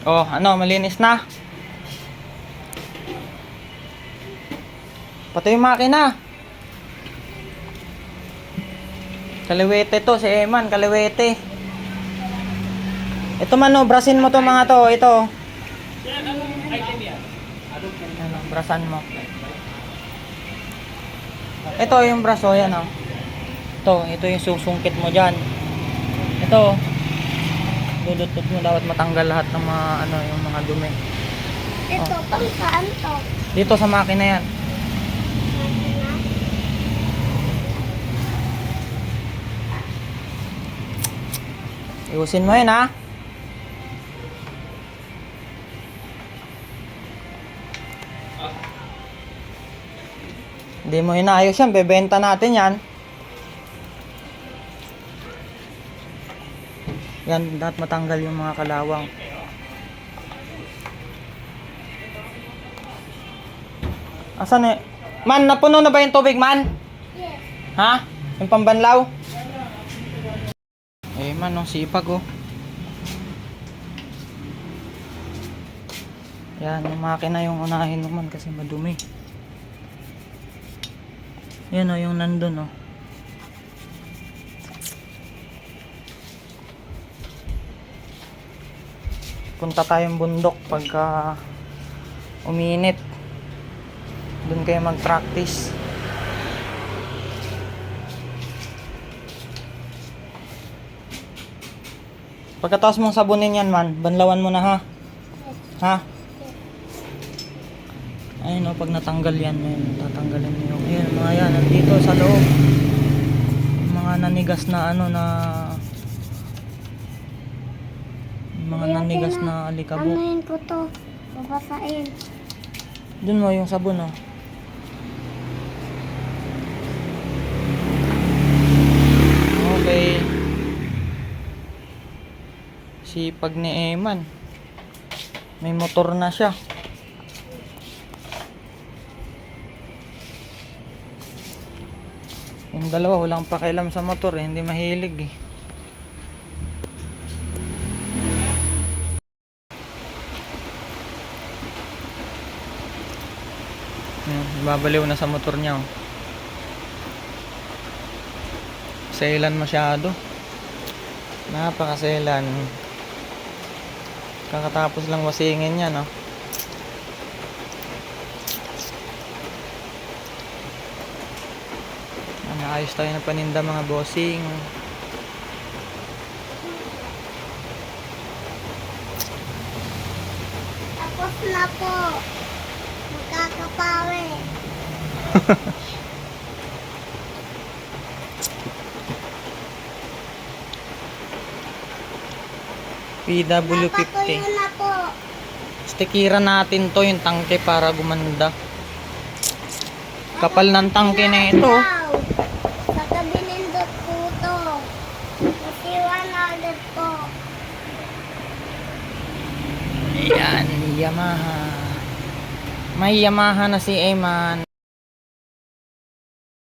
Oh, ano, malinis na. Pati yung makina. Kaliwete to, si Eman, kaliwete. Ito man, no, brasin mo to mga to, ito. Ano, brasan mo. Ito yung braso, yan oh. Ito yung susungkit mo dyan. Ito, dudutut mo, dapat matanggal lahat ng mga, ano, yung mga dumi. Ito, pang saan to? Dito sa makina yan. Iusin mo yun ha. Hindi mo inayos yan, bebenta natin yan. Yan, dapat matanggal yung mga kalawang. Asan eh? Man, napuno na ba yung tubig, man? Yes. Ha? Yung pambanlaw? Eh, man, ang sipag, oh. Yan, yung makina yung unahin naman kasi madumi. Yan, oh, yung nandun, oh. Punta tayong bundok pagka uminit. Doon kayo mag-practice. Pagkatapos mong sabunin yan, man, banlawan mo na ha. Ha? Ayun o, pag natanggal yan, ayun, tatanggalin mo yung, ayun, mga yan, nandito sa loob. Yung mga nanigas na ano na, mga nanigas na alikabok. Anuhin ko to. Babasain. Doon mo yung sabon o. Okay. Sipag ni Eman. May motor na siya. Yung dalawa walang pakialam sa motor eh. Hindi mahilig eh. Babaliw na sa motor niya oh. Selan masyado. Napakaselan. Kakatapos lang wasingin yan oh. Ayos tayo na paninda mga bossing. Tapos na po. Magkakapawi. PW50. Papatuyo na po. Stikiran natin to yung tangke para gumanda. Kapal ng tangke na ito. Wow. Sa tabi nindot po to. Kasi 100 po. Ayan, Yamaha. May Yamaha na si Eman.